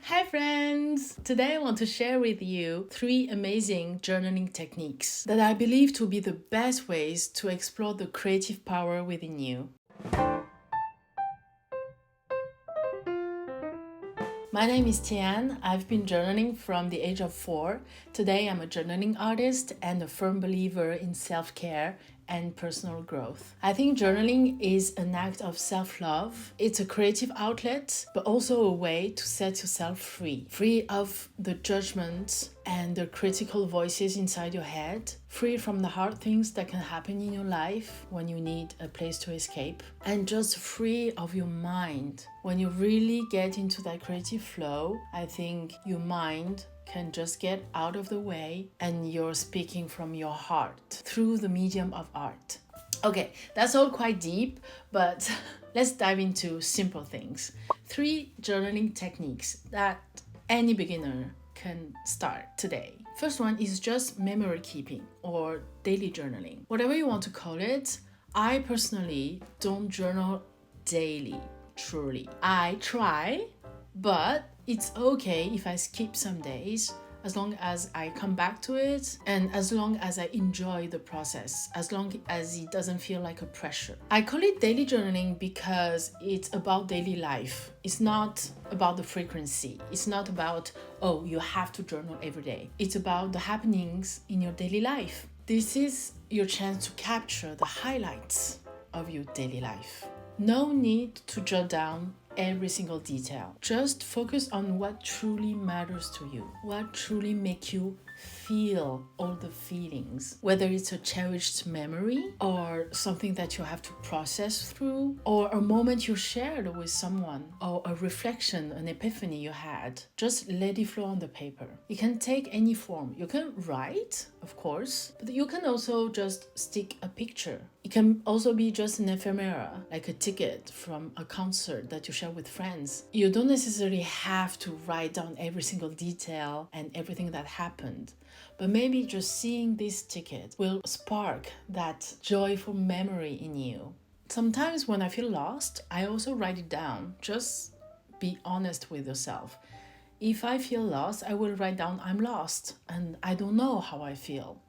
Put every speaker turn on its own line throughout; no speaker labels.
Hi friends! Today I want to share with you 3 amazing journaling techniques that I believe to be the best ways to explore the creative power within you. My name is Tianhe. I've been journaling from the age of 4. Today I'm a journaling artist and a firm believer in self-care and personal growth. I think journaling is an act of self-love. It's a creative outlet, but also a way to set yourself free of the judgments and the critical voices inside your head, free from the hard things that can happen in your life when you need a place to escape, and just free of your mind. When you really get into that creative flow, I think your mind can just get out of the way and you're speaking from your heart through the medium of art. Okay, that's all quite deep, but let's dive into simple things. 3 journaling techniques that any beginner can start today. First one is just memory keeping or daily journaling. Whatever you want to call it, I personally don't journal daily, truly. I try, but it's okay if I skip some days as long as I come back to it and as long as I enjoy the process, as long as it doesn't feel like a pressure. I call it daily journaling because it's about daily life. It's not about the frequency. It's not about, oh, you have to journal every day. It's about the happenings in your daily life. This is your chance to capture the highlights of your daily life. No need to jot down every single detail. Just focus on what truly matters to you, what truly makes you feel all the feelings, whether it's a cherished memory or something that you have to process through, or a moment you shared with someone, or a reflection, an epiphany you had. Just let it flow on the paper. It can take any form. You can write, of course, but you can also just stick a picture. It can also be just an ephemera, like a ticket from a concert that you share with friends. You don't necessarily have to write down every single detail and everything that happened, but maybe just seeing this ticket will spark that joyful memory in you. Sometimes when I feel lost, I also write it down. Just be honest with yourself. If I feel lost, I will write down I'm lost and I don't know how I feel.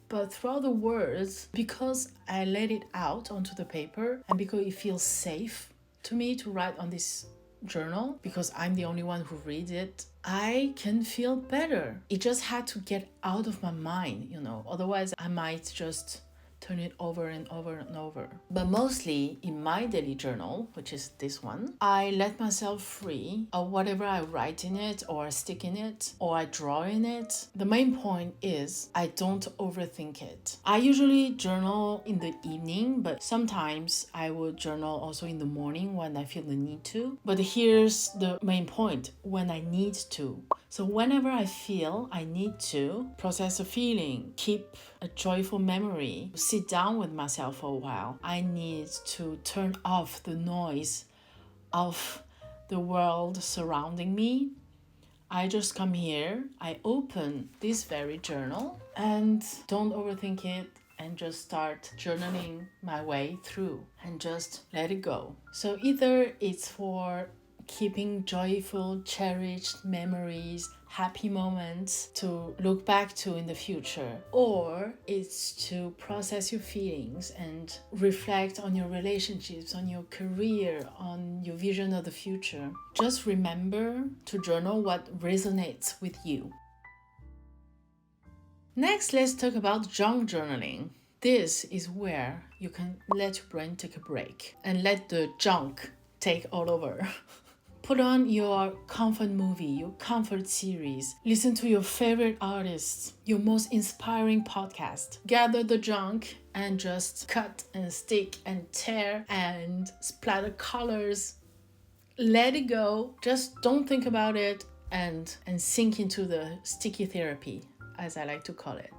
But throughout the words, because I let it out onto the paper and because it feels safe to me to write on this journal, because I'm the only one who reads it, I can feel better. It just had to get out of my mind, otherwise I might just turn it over and over and over. But mostly in my daily journal, which is this one, I let myself free of whatever I write in it or stick in it or I draw in it. The main point is I don't overthink it. I usually journal in the evening, but sometimes I would journal also in the morning when I feel the need to. But here's the main point, when I need to. So whenever I feel I need to process a feeling, keep a joyful memory, sit down with myself for a while, I need to turn off the noise of the world surrounding me, I just come here, I open this very journal and don't overthink it and just start journaling my way through and just let it go. So either it's for keeping joyful, cherished memories, happy moments to look back to in the future, or it's to process your feelings and reflect on your relationships, on your career, on your vision of the future. Just remember to journal what resonates with you. Next, let's talk about junk journaling. This is where you can let your brain take a break and let the junk take all over. Put on your comfort movie, your comfort series. Listen to your favorite artists, your most inspiring podcast. Gather the junk and just cut and stick and tear and splatter colors. Let it go. Just don't think about it and sink into the sticky therapy, as I like to call it.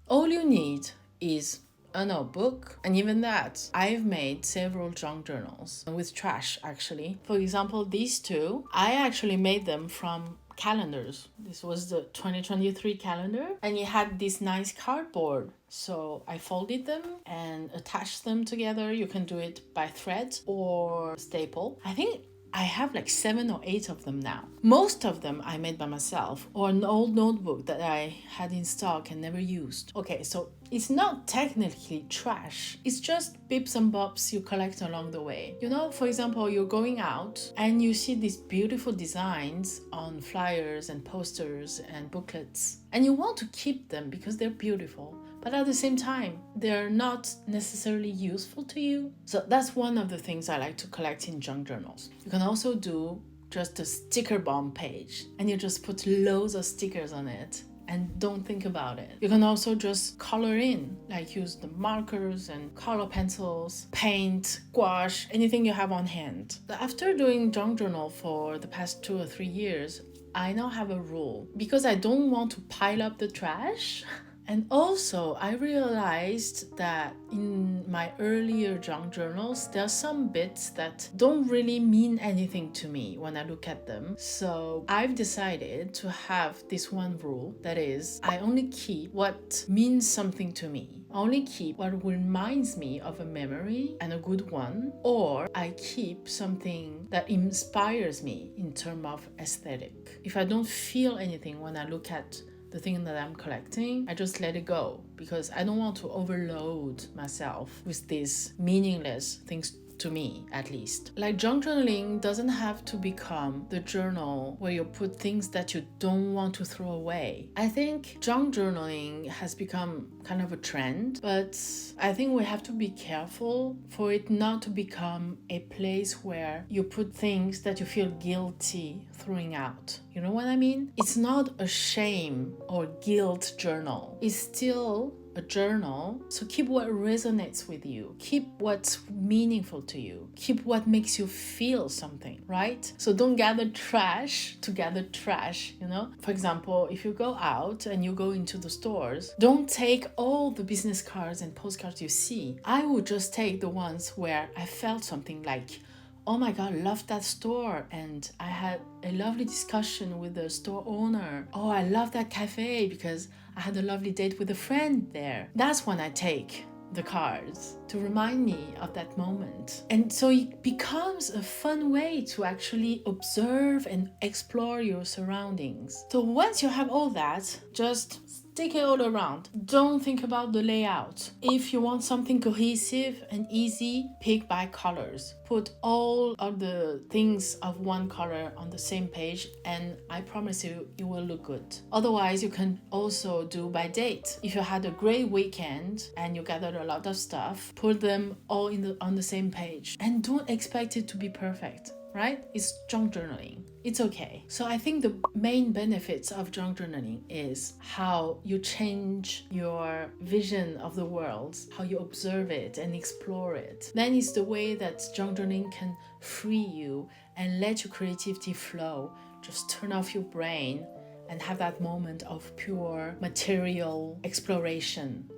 All you need is a notebook, and even that, I've made several junk journals with trash actually. For example, these 2, I actually made them from calendars. This was the 2023 calendar and it had this nice cardboard. So I folded them and attached them together. You can do it by thread or staple. I think I have like 7 or 8 of them now. Most of them I made by myself or an old notebook that I had in stock and never used. Okay, so it's not technically trash. It's just bits and bobs you collect along the way. You know, for example, you're going out and you see these beautiful designs on flyers and posters and booklets, and you want to keep them because they're beautiful. But at the same time, they're not necessarily useful to you. So that's one of the things I like to collect in junk journals. You can also do just a sticker bomb page and you just put loads of stickers on it and don't think about it. You can also just color in, like use the markers and color pencils, paint, gouache, anything you have on hand. After doing junk journal for the past 2 or 3 years, I now have a rule because I don't want to pile up the trash. And also, I realized that in my earlier junk journals, there are some bits that don't really mean anything to me when I look at them. So I've decided to have this one rule, that is, I only keep what means something to me. I only keep what reminds me of a memory, and a good one, or I keep something that inspires me in terms of aesthetic. If I don't feel anything when I look at the thing that I'm collecting, I just let it go because I don't want to overload myself with these meaningless things, to me at least. Like, junk journaling doesn't have to become the journal where you put things that you don't want to throw away. I think junk journaling has become kind of a trend, but I think we have to be careful for it not to become a place where you put things that you feel guilty throwing out. You know what I mean? It's not a shame or guilt journal. It's still a journal. So keep what resonates with you. Keep what's meaningful to you. Keep what makes you feel something, right? So don't gather trash to gather trash, you know? For example, if you go out and you go into the stores, don't take all the business cards and postcards you see. I would just take the ones where I felt something like, oh my God, love that store, and I had a lovely discussion with the store owner. Oh, I love that cafe because I had a lovely date with a friend there. That's when I take the cards to remind me of that moment. And so it becomes a fun way to actually observe and explore your surroundings. So once you have all that, just stick it all around. Don't think about the layout. If you want something cohesive and easy, pick by colors. Put all of the things of one color on the same page, and I promise you, it will look good. Otherwise, you can also do by date. If you had a great weekend and you gathered a lot of stuff, put them all on the same page. And don't expect it to be perfect. Right? It's junk journaling. It's okay. So I think the main benefits of junk journaling is how you change your vision of the world, how you observe it and explore it. Then it's the way that junk journaling can free you and let your creativity flow. Just turn off your brain and have that moment of pure material exploration.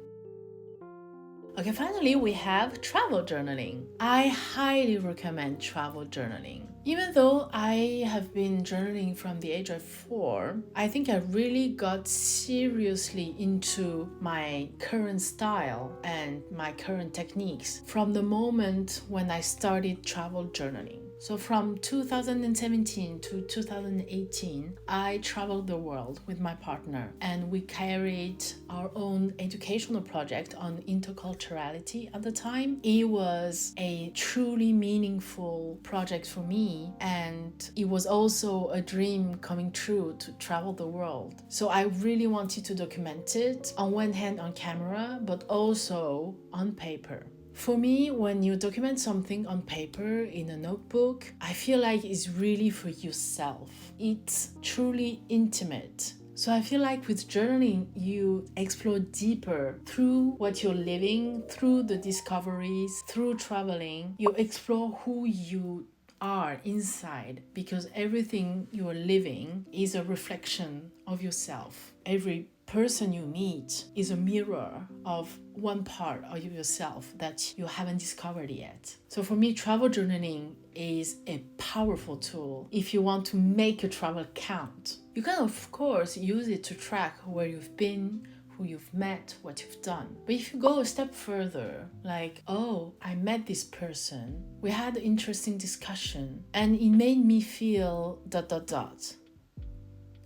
Okay, finally, we have travel journaling. I highly recommend travel journaling. Even though I have been journaling from the age of 4, I think I really got seriously into my current style and my current techniques from the moment when I started travel journaling. So from 2017 to 2018, I traveled the world with my partner, and we carried our own educational project on interculturality at the time. It was a truly meaningful project for me, and it was also a dream coming true to travel the world. So I really wanted to document it, on one hand on camera, but also on paper. For me, when you document something on paper in a notebook, I feel like it's really for yourself. It's truly intimate. So I feel like with journaling, you explore deeper through what you're living, through the discoveries, through traveling. You explore who you are inside, because everything you're living is a reflection of yourself. Every person you meet is a mirror of one part of yourself that you haven't discovered yet. So for me, travel journaling is a powerful tool if you want to make your travel count. You can, of course, use it to track where you've been, who you've met, what you've done. But if you go a step further, like, oh, I met this person, we had an interesting discussion, and it made me feel ...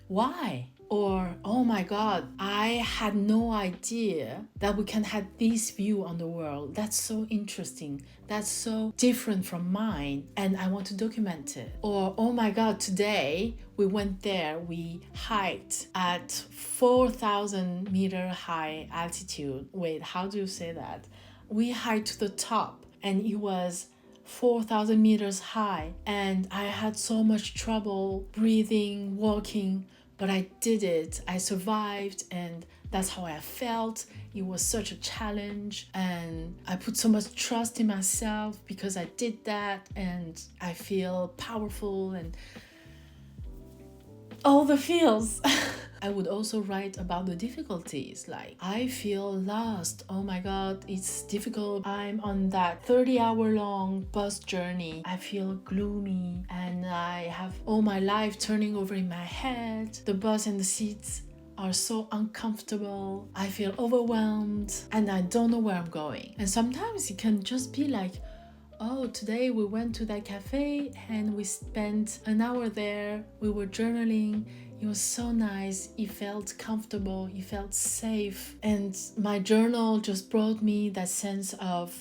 Why? Or, oh my God, I had no idea that we can have this view on the world. That's so interesting. That's so different from mine, and I want to document it. Or, oh my God, today we went there, we hiked at 4,000 meter high altitude. Wait, how do you say that? We hiked to the top, and it was 4,000 meters high, and I had so much trouble breathing, walking, but I did it. I survived, and that's how I felt. It was such a challenge, and I put so much trust in myself because I did that, and I feel powerful and all the feels. I would also write about the difficulties, like I feel lost. Oh my God, it's difficult. I'm on that 30-hour long bus journey. I feel gloomy and I have all my life turning over in my head. The bus and the seats are so uncomfortable. I feel overwhelmed and I don't know where I'm going. And sometimes it can just be like, oh, today we went to that cafe and we spent an hour there. We were journaling. It was so nice. It felt comfortable. It felt safe. And my journal just brought me that sense of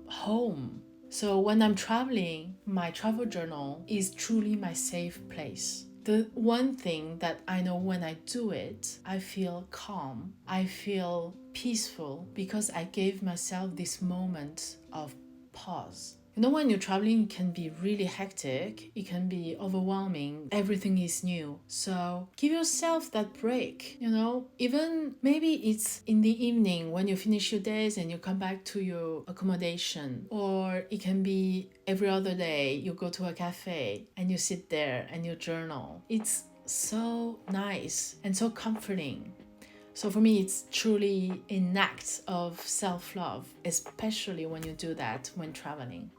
home. So when I'm traveling, my travel journal is truly my safe place. The one thing that I know when I do it, I feel calm. I feel peaceful because I gave myself this moment of pause. You know, when you're traveling, it can be really hectic. It can be overwhelming. Everything is new. So give yourself that break, you know, even maybe it's in the evening when you finish your days and you come back to your accommodation, or it can be every other day you go to a cafe and you sit there and you journal. It's so nice and so comforting. So for me, it's truly an act of self-love, especially when you do that when traveling.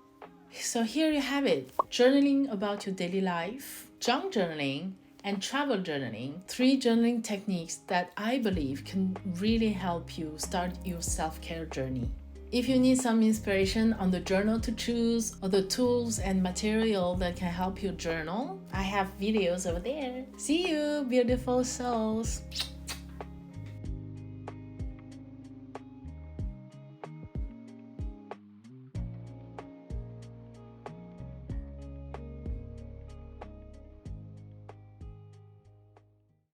So here you have it, journaling about your daily life, junk journaling, and travel journaling, 3 journaling techniques that I believe can really help you start your self-care journey. If you need some inspiration on the journal to choose or the tools and material that can help you journal, I have videos over there. See you, beautiful souls!